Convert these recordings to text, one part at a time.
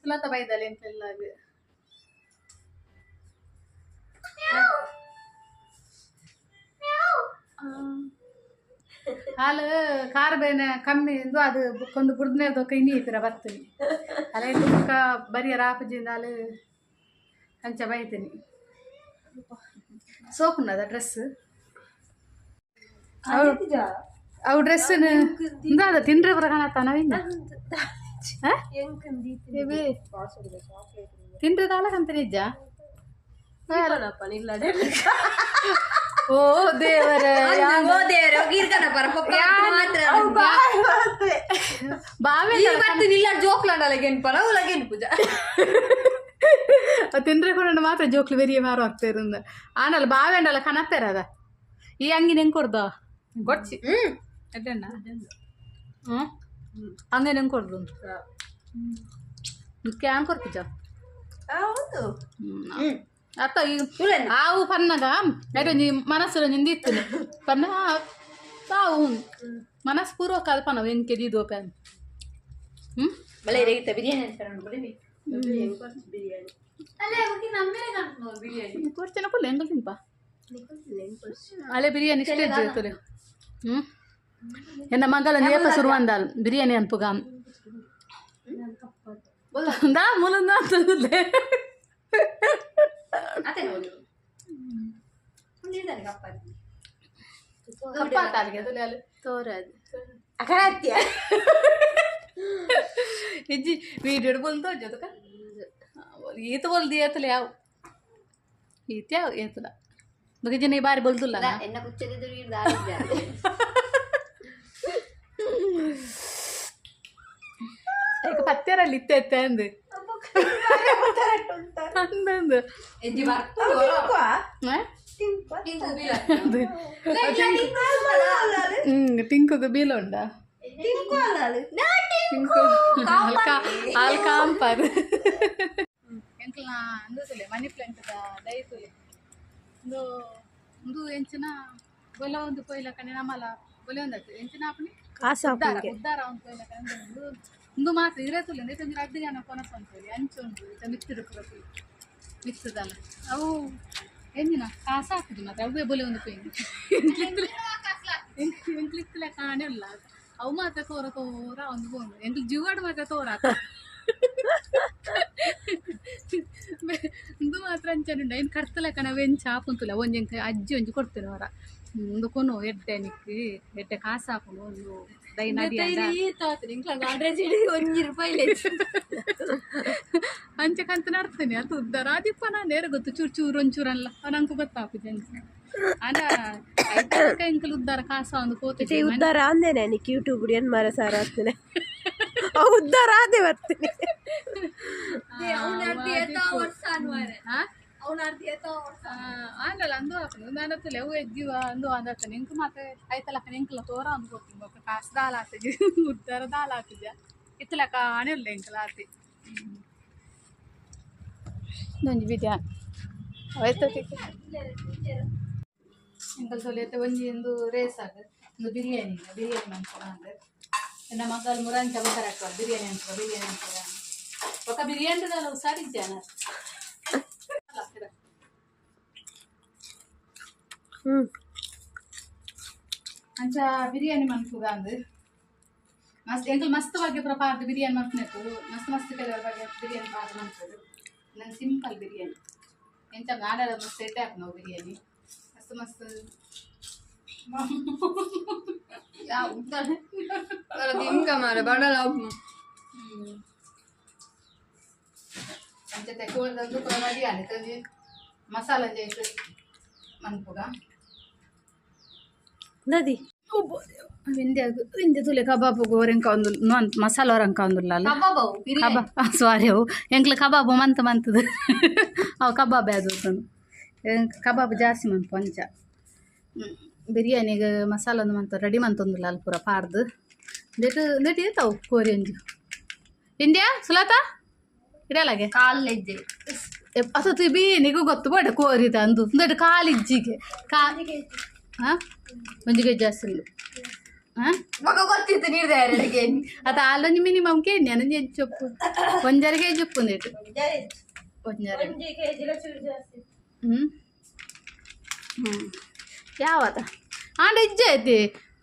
ಸುಲತ ಬೈದಲ್ಲ ಎಂತೆಲ್ಲ ಹಾಲು ಖಾರ ಬೇನೆ ಕಮ್ಮಿ ಇಂದು ಅದು ಒಂದು ಬುಡ್ನೇದು ಕೈನಿ ಐತಿರ ಬರ್ತೀನಿ ಅಲ್ಲ ಇಂದು ಮುಖ ಬರಿಯ ರಾಪಜಿಂದ ಹಾಲು ಹಂಚ ಬೈತೀನಿ ಸೋಪುನ್ನದ ಡ್ರೆಸ್ ಅವು ಡ್ರೆಸ್ ಇಂದ ತಿಂದ್ರೆ ಬರ ಕಾಣತ್ತ ನಾವಿಂದ ತಿಂದ್ರೆ ಕಾಲ ಕಂತ ನಿಜ ಓ ದೇವರ ತಿಂದ್ರೆ ಕೂಡ ಮಾತ್ರ ಜೋಕ್ಲು ಬೆರಿಯ ಮಾರು ಆಗ್ತಿರಂದ ಆನಲ್ಲ ಬಾವೆಂಡಲ್ಲ ಕನತ್ತೇರದ ಈ ಅಂಗಿನ ಹೆಂಗ್ ಕೊಡ್ದ ಕೊಡ್ಸಿ ಅಡ್ಡಣ್ಣ ಹಂಗೆ ಹೆಂಗ್ ಕೊಡ್ದು ಕ್ಯಾನ್ ಕೊಡ್ತಿಜ ಅತ್ತ ಆವು ಪನ್ನಗ ಅಯ್ಯೋ ನೀ ಮನಸ್ಸು ನಿಂದಿತ್ತು ಪನ್ನ ತಾವು ಮನಸ್ಸು ಪೂರ್ವಕ ಅದು ಪನ್ನವ ಎಂಕೆ ದೀದು ಪ್ಯಾನ್ ಕೊಡ್ತೇನೆ ಕೊಲ್ಲ ಹೆಂಗ ತಿಂಪ ಅಲ್ಲೇ ಬಿರಿಯಾನಿ ಇಷ್ಟ ಇರ್ತದೆ ಎನ್ನ ಮಗಳ ನೇಪ ಶುರು ಅಂದಾಲ್ ಬಿರಿಯಾನಿ ಅನ್ಪುಗ ದಾ ಮುಲಂದ ಅಂತಂದ್ರೆ इज्जी वीडियो बोलतो जो तो का ये तो बोल दिया तो ले आओ ये क्या ये तो ला मुझे जो नहीं बार बोल तो ला इन्ना कुछ चले तो वीडियो डाल दिया एक पत्ते रा लिट्टे तेंदे अंदंद इज्जी बार तो बोलो हैं ಟಿಂಕು ಬೀಲ ಉಂಡ ಕಾಂಪರ್ ಎಂಕ್ಲ ಅಂದುಸಲೆ ಮನಿ ಪ್ಲಾಂಟ್ ದೈತುಲೆ ಒಂದು ಎಂಚಿನ ಬೊಲ ಒಂದು ಕೊಯ್ಲ ಕಣೆ ನಮ್ಮಲ ಬೊಲೆ ಒಂದತ್ತು ಎಂಚಿನ ಆಪನಿ ಉದ್ದಾರ ಒಂದು ಕೊಯ್ಲ ಕಣೆ ಒಂದು ಮಾತ್ರ ಇರತುಲೆ ಇಂದು ಅಡ್ಡು ಜನ ಕೊನಸ ಅಂತೇಳಿ ಅಂಚು ಉಂಟು ಮಿಕ್ಸ್ ಮಿಕ್ಸ್ದಲ್ಲ ಅವು ಎಂಜಿನ ಕಾಸ ಹಾಕುದು ಮಾತ್ರ ಅವೇ ಬೊಲೆ ಒಂದು ಕೊಯ್ದು ಎಂಕ್ಲಿತ್ತಲೆ ಕಾಣೆ ಇಲ್ಲ ಅವು ಮಾತ್ರ ತೋರ ಒಂದು ಬೋನು ಎಂಕ್ಲು ಜೀವಾಡು ಮಾತ್ರ ತೋರ ಒಂದು ಮಾತ್ರ ಅಂಚನುಂಡ ಏನು ಕರ್ತಲೆ ಕಣ ವೆಂಚ ಹಾಕುಂತುಲ್ಲ ಒಂಜಿ ಅಜ್ಜಿ ಒಂಜಿ ಕೊಡ್ತೇನೆ ಅವರ ಒಂದು ಕೊನು ಎಡ್ಡೆ ನಿಕ್ಕಿ ಎಡ್ಡೆ ಕಾಸು ಹಾಕೊಂಡು ಒಂದು ದೈ ನಡಿ ಅಂಚಕಂತ ನಡ್ತೇನೆ ಅದು ಉದ್ದಾರ ಅದಿಪ್ಪ ನಾನು ನೇರ ಗೊತ್ತು ಚೂರು ಚೂರು ಒಂಚೂರಲ್ಲ ನಂಗೆ ಗೊತ್ತಾಗ್ತದೆ ಅಲ್ಲ ಎಂಕಲ್ ಉದ್ದಾರ ಕಾಸ ಒಂದು ಕೋತೆ ಉದ್ದಾರ ಅಂದೇನೆ ನೀನು ಯೂಟ್ಯೂಬ್ ಏನು ಮರ ಸಾರ ಆಗ್ತೇನೆ ಉದ್ದಾರ ಆದೆ ಬರ್ತೀನಿ ಆಗಲ್ಲ ಅಂದು ಹಾಕನು ನಾನು ಹತ್ತಲೆ ಅವು ಎಜ್ಜಿವ ಅಂದು ಅಂದಾಗ್ತಾನೆ ಎಂಕು ಮತ್ತೆ ಆಯ್ತಲ್ಲ ಎಂಕಲ ತೋರ ಅಂದು ಕೊಡ್ತೀನಿ ಕಾಸು ದಾಲ್ ಹಾಕ್ತಿದ್ವಿ ಉದ್ದಾರ ದಾಲ್ ಹಾಕಿದ್ಯಾ ಇತ್ತಲ ಕಾಣೆ ಇಲ್ಲ ಎಂಕಲ ಆತಿ ನಂಜಿ ಬಿದ್ಯಾ ಆಯ್ತು ಎಂಕಲ್ ತೊಲೆಯತ್ತೆ ಒಂಜಿ ಒಂದು ರೇಸ್ ಆಗ ಒಂದು ಬಿರಿಯಾನಿ ಮಾಡ್ಕೊಂಡು ನನ್ನ ಮಕ್ಕಳು ಮುರಂಚ ಬಕರಾಕ್ತಾರೆ ಬಿರಿಯಾನಿ ಅಂತಾರೆ ఒక బిర్యానీ దాని ఒకసారి ఇచ్చాను ಅಂಚ ಬಿರಿಯಾನಿ ಮನ್ಕುದ ಅಂದು ಮಸ್ತ್ ಎಂಕಲ್ ಮಸ್ತ್ ಬಗ್ಗೆ ಪ್ರಪಾರ್ದ ಬಿರಿಯಾನಿ ಮನ್ಕುನೆಕ್ಕು ಮಸ್ತ್ ಕೆಲವರ ಬಗ್ಗೆ ಬಿರಿಯಾನಿ ಪಾರ್ದ ಮನ್ಕೋದು ನಂಗೆ ಸಿಂಪಲ್ ಬಿರಿಯಾನಿ ಎಂಚ ಗಾಡದ ಮಸ್ತ್ ಎಡ್ಡೆ ಹಾಕು ನಾವು ಬಿರಿಯಾನಿ ಮಸ್ತ್ ఇంకా మరి బడల అంటే తెక్కువదందు కొనది అని తది మసాలా చేసి మనకుగా నది ವಿಂದೆ ತುಲೆ ಕಬಾಬು ಗೋರೆಂಕ ಒಂದು ಮಸಾಲ ಹೊರಂಕ ಒಂದುಲ್ಲ ಕಬಾಬ್ ಸಾರಿ ಅವು ಎಂಕ್ಲ ಕಬಾಬು ಮಂತದು ಅವು ಕಬಾಬ್ ಅದು ಕಬಾಬ್ ಜಾಸ್ತಿ ಮಂತು ಅಂಚ ಬಿರಿಯಾನಿಗೆ ಮಸಾಲ ಒಂದು ಮಂತ ರೆಡಿ ಮಂತೊಂದಿಲ್ಲ ಅಲ್ಲಿ ಪೂರ ಪಾರ್ದು ನೆಟ್ಟು ಇರ್ತಾವು ಕೋರಿ ಅಂಜು ಇಂದ್ಯಾ ಸುಲತ ಇಡಲಾಗೆ ಕಾಲಿಜ್ಜೆ ಅಸತ್ತು ಬಿರಿಯಾನಿಗೂ ಗೊತ್ತು ಬೇಡ ಕೋರಿದ ಅಂದು ದೊಡ್ಡ ಕಾಲಿಜ್ಜಿಗೆ ಹಾಂ ಒಂಜಿಗೆ ಜಾಸ್ತಿ मग ಗೊತ್ತಿತ್ತು ನೀರ್ದ ಎರಡಿಗೆ ಅದು ಆಲೊಂದು ಮಿನಿಮಮ್ ಕೇಳಿ ನನಗೆ ಹೆಚ್ಚು ಚೊಪ್ಪು ಒಂಜರಿಗೆ ಹೆಚ್ಚು ಉಪ್ಪು ನೀಟು ಒಂಜರ ಯಾವತ್ತ ಆಂಡ ಇಜ್ಜೆ ಐತಿ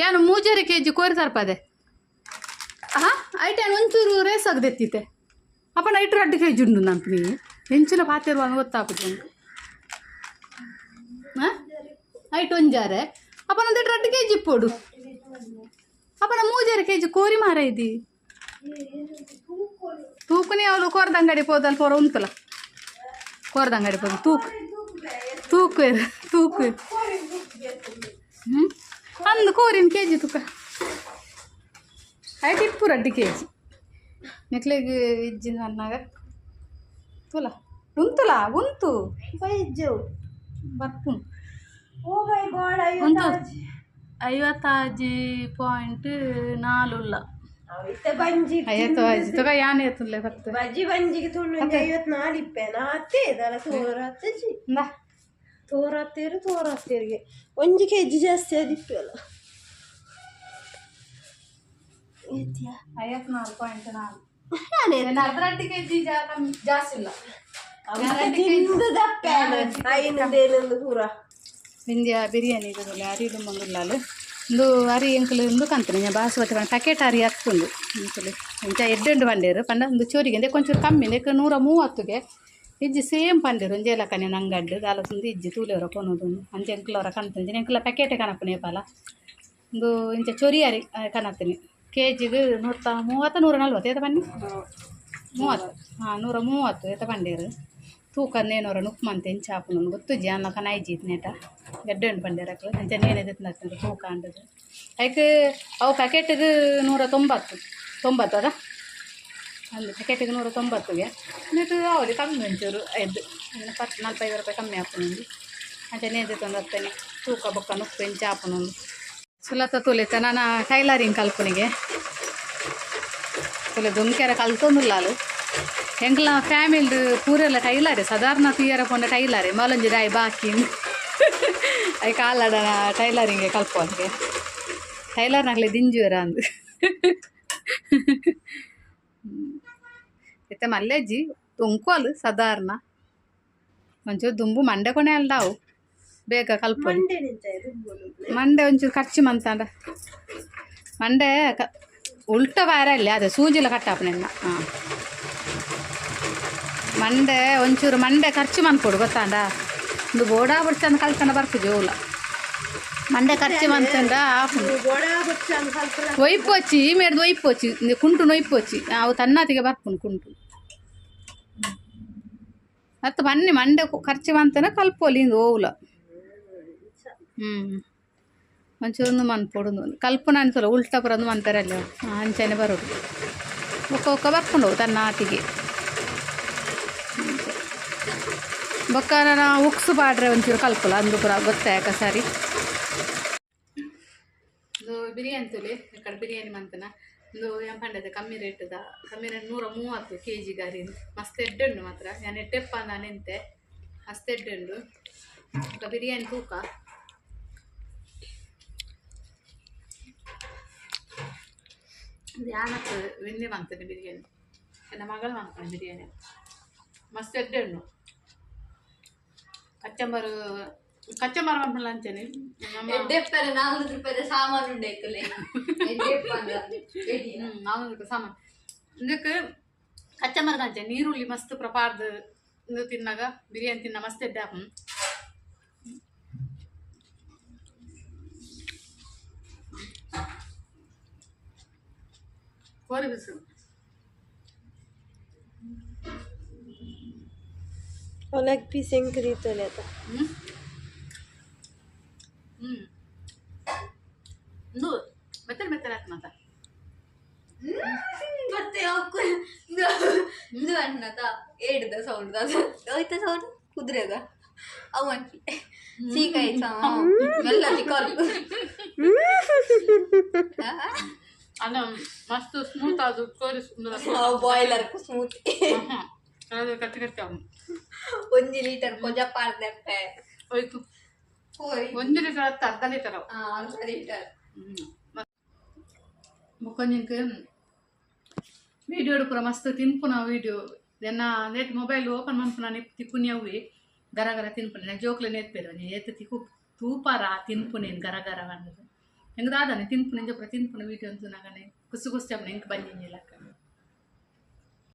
ಏನು 3 kg ಕೋರಿ ಸರ್ಪದೆ ಐಟನ್ ಒಂಚೂರು ರೇಸ್ ಆಗದೆತ್ತಿತ್ತೆ ಅಪ್ಪ ಐಟು 2 kg ಉಂಡು ನಂಪು ನೀ ಹೆಂಚಿನ ಪಾತಿರುವಾಗ ಗೊತ್ತಾಗ್ತದೆ ಐಟು ಒಂಜಾರೆ ಅಪ್ಪ ನಂದು 2 kg ಇಪ್ಪೋಡು ಅಪ್ಪ ನಾ 3 kg ಕೋರಿ ಮಾರ ಇದ್ದಿ ತೂಕನೇ ಅವಳು ಕೋರ್ದಂಗಡಿ ಪೋದಲ್ಲಿ ಪೋರ ಉಂಟಲ್ಲ ಕೋರ್ದಂಗಡಿ ಪೋದು ತೂಕು ಅಂದು ಕೋರಿನ ಕೆಜಿ ತೂಕ ಐಟು ಇಪ್ಪು 2 kg ನೆಕ್ಲೆಗೆ ಇಜ್ಜಿನ ಅನ್ನಾಗ ತುಲ ಉಂತುಲ ಉಂತು ಬರ್ಪು 50.4 50 ಯಾನೆ ತುಲ್ಲೆ ಬರ್ತು ಬಜ್ಜಿ ಬಂಜಿಗೆ ತುಳು 54 ಇಪ್ಪೇನ ಅತ್ತೆ ಇದಲ್ಲ ತೋರತ್ತೀರಿಗೆ 1 kg ಜಾಸ್ತಿ ಅದಿಪ್ಪಲ್ಲ 54.4 2 kg ಜಾಸ್ತಿ ಇಲ್ಲ ಪೂರ ಇಂಡಿಯಾ ಬಿರಿಯಾನಿ ಇರೋದಿಲ್ಲ ಅರಿದು ಮಂಗುಲ್ಲಾಲು ಒಂದು ಅರಿ ಎಂಕಲು ಒಂದು ಕಂತನೆ ಬಾಸುಮತಿ ಪಂಡ ಪ್ಯಾಕೆಟ್ ಅರಿ ಹತ್ತುಂಡು ಎಂಕಲು ಇಂಚ ಎಡ್ಡೆಂಡು ಪಂಡೇರು ಪಂಡ ಒಂದು ಚೂರಿಗೆ ಎಂದೆ ಕೊಂಚೂರು ಕಮ್ಮಿ ನೆಕ್ 130ಗೆ ಇಜ್ಜಿ ಸೇಮ್ ಪಂಡೇರು ಒಂಜೇಲ ಕನೆ ನಂಗಡ್ಡು ದಾಲಸಂದು ಇಜ್ಜಿ ತೂಲೆಯವರ ಕೊನೋದು ಅಂಚೆ ಎಂಕಲವರ ಕಣ್ತಂಜೆ ಎಂಕಲ ಪ್ಯಾಕೆಟೇ ಕನಪು ನೇಪಾಲ ಒಂದು ಇಂಚ ಚೊರಿ ಅರಿ ಕನತ್ತೀನಿ ಕೆಜಿಗೆ 130 140 ಏತ ಬನ್ನಿ 30 130 ಏತ ಪಂಡೇರು ತೂಕ ನೇನೋರ ನುಪ್ಪು ಮಂತೆ ಎಂಚ ಹಾಪುನು ಗೊತ್ತುಜ್ಜಿ ಅನ್ನ ಕನಾಯ್ಜಿತ್ ನೇಟ ಗಡ್ಡೆಂಡು ಪಂಡೇರಕ್ಲು ಅಂಚ ನೇನೆ ತಿನ್ನತ್ತೆ ತೂಕ ಅಂಡದು ಅದಕ್ಕೆ ಅವು ಪ್ಯಾಕೆಟಿಗೆ 190 ಅದ ಒಂದು ಪ್ಯಾಕೆಟಿಗೆ 190ಗೆ ನೆಟ್ಟು ಅವಳಿ ಕಮ್ಮಿ ಒಂಚೂರು 45 ರೂಪಾಯಿ ಕಮ್ಮಿ ಹಾಪುನುಂದು ಅಂಚೆ ನೇದೆ ತಂದು ಹತ್ತೇನೆ ತೂಕ ಬೊಕ್ಕ ನುಪ್ಪು ಎಂಚ ಹಾಪುನುಂದು ಸುಲತ ತುಲಿತ ನಾನು ಟೈಲರಿಂಗ್ ಕಲ್ಪನಿಗೆ ತುಲೆ ದೊಂಕೆರ ಕಲ್ತೊಂದುಲ್ಲಾಲು ಎಂಕ್ಲ ಫ್ಯಾಮಿಲಿ ಪೂರೆಲ್ಲ ಟೈಲರೇ ಸಾಧಾರಣ ತೀಯರ ಪೊಂಡ ಟೈಲರೇ ಮೊಲಂಜಿ ರಾಯಿ ಬಾಕಿ ಅයි ಕಾಲಡ ಟೈಲರಿಂಗೆ ಕಲ್ಪೋದಕ್ಕೆ ಟೈಲರ್ನಾಗಲೇ ದಿಂಜುವರ ಅಂದು ಎತ್ತೆ ಮಲ್ಲೆಜ್ಜಿ ತೊಂಕೋಲು ಸಾಧಾರಣ ಒಂಚೂರು ದುಂಬು ಮಂಡೆ ಕೊನೆ ಅಲ್ದಾವು ಬೇಗ ಕಲ್ಪೋದು ಮಂಡೆ ಒಂಚೂರು ಖರ್ಚು ಮಂತಾಂಡ ಮಂಡೆ ಉಲ್ಟ ವಾರ ಅಲ್ಲಿ ಅದೇ ಸೂಜಿಲ ಕಟ್ಟಾಪನೆಲ್ಲ ಮಂಡೆ ಒಂಚೂರು ಮಂಡೆ ಖರ್ಚು ಮನ್ಕೊಡು ಗೊತ್ತಾಂಡ ಒಂದು ಬೋಡಾ ಬಡ್ಚಂದು ಕಲ್ತಂಡ ಬರ್ಕು ಜೋಲ ಮಂಡೆ ಖರ್ಚು ಮಂತಂಡ ಒಯ್ಪೋಚಿ ಈ ಮೇಡ್ದು ಒಯ್ಪೋಚಿ ಕುಂಟು ನೊಯ್ಪೋಚಿ ಅವು ತನ್ನಾತಿಗೆ ಬರ್ಪುನು ಕುಂಟು ಮತ್ತು ಬನ್ನಿ ಮಂಡೆ ಖರ್ಚು ಮಂತನ ಕಲ್ಪೋಲಿ ಇಂದು ಓವುಲ ಒಂಚೂರು ಒಂದು ಮನ್ಪೊಡು ಕಲ್ಪನ ಅನ್ಸಲ್ಲ ಉಲ್ಟ ಬರೋದು ಮಂತಾರಲ್ಲ ಅಂಚನೆ ಬರೋದು ಒಕ್ಕ ಬರ್ಕೊಂಡು ಹೋಗು ತನ್ನ ಆತಿಗೆ ಬೊಕ್ಕ ಉಕ್ಸು ಪಾಡ್ರೆ ಒಂಚೂರು ಕಲ್ಪಲ್ಲ ಅಂದು ಪುರ ಗೊತ್ತಾಯಕ ಸರಿ ಒಂದು ಬಿರಿಯಾನಿ ತುಲಿ ಈ ಕಡೆ ಬಿರಿಯಾನಿ ಮಂತನ ಒಂದು ಏನು ಪಂಡದ ಕಮ್ಮಿ ರೇಟ್ 130 kg ಗಾರಿ ಮಸ್ತ್ ಎಡ್ಡುಂಡು ಮಾತ್ರ ನಾನು ಎಡ್ಡೆಪ್ಪ ನಾನು ಎಂತೆ ಮಸ್ತ್ ಎಡ್ಡುಂಡು ಬಿರಿಯಾನಿ ತೂಕ ಯಾನಕ್ಕೆ ವಿನ್ನೆ ಮಾಡ್ತೇನೆ ಬಿರಿಯಾನಿ ನನ್ನ ಮಗಳು ಮಾಡ್ತಾನೆ ಬಿರಿಯಾನಿ ಮಸ್ತ್ ಎಡ್ಡೆಣ್ಣು ಕಚ್ಚಂಬರು ಮಾಡ್ಕೊಳ್ಳ ಅಂಚೇನೆ ಸಾಮಾನು 400 ಸಾಮಾನು ಇದಕ್ಕೆ ಕಚ್ಚಂಬರ ಅಂಚೆ ನೀರುಳ್ಳಿ ಮಸ್ತ್ ಪ್ರಪಾರ್ದ ತಿನ್ನಾಗ ಬಿರಿಯಾನಿ ತಿನ್ನ ಮಸ್ತ್ ಎಡ್ಡೆ ಹಾಕು ಕೋರಿ ಬಿಸಿಲು ಲೆಗ್ ಪೀಸ್ ಹೆಂಗೆ ಕರೀತಲೆ ಆತ ಇದು ಮೆತ್ತಲ್ ಆಯ್ತು ಮಾತ ಮತ್ತೆ ಇದು ಅನ್ನದ ಏಡ್ದ ಸೌಂಡ್ ಅದು ಹೋಯ್ತ ಸೌಂಡ್ ಕುದುರೆಗ ಅವನ್ಕಿ ಸೀಕಾಯಿ ಎಲ್ಲ ಚಿಕ್ಕಲ್ಕು ಅಲ್ಲ ಮಸ್ತ್ ಸ್ಮೂತ್ ಅದು ಕೋರಿ ಬಾಯ್ಲರ್ ಸ್ಮೂತ್ ಕಟ್ಟಿ ಕಟ್ಟಿ 1 ಲೀಟರ್ ಕೊಜ ಪಾರ್ದೆಪ್ಪೆ ಹೋಯ್ತು 1 ಲೀಟರ್ ಅರ್ಧ ಲೀಟರ್ ಅರ್ಧ ಲೀಟರ್ ಮುಖಂಜಿಂಕ ವಿಡಿಯೋ ಹಿಡ್ಪುರ ಮಸ್ತ್ ತಿನ್ಪುನ ವಿಡಿಯೋ ಎನ್ನ ನೆಟ್ ಮೊಬೈಲ್ ಓಪನ್ ಮಾಡ್ಪುನ ತಿಕ್ಕುನಿ ಅವಿ ಗರ ಗರ ತಿನ್ಪುನ ಜೋಕ್ಲೆ ನೆತ್ಪೇರು ನೀ ಎತ್ತು ತಿಕ್ಕು ತೂಪಾರ ತಿನ್ಪುನೇನು ಗರ ಗರ ಅನ್ನೋದು ಹೆಂಗದಾದಾನೆ ತಿನ್ಪುನ ಜೊಪ್ರ ತಿನ್ಪುನ ವಿಡಿಯೋ ಅಂತ ನಾಗನೆ ಕುಸು ಕುಸ್ತಿ ಎಂಕ್ ಬಂದಿಲ್ಲ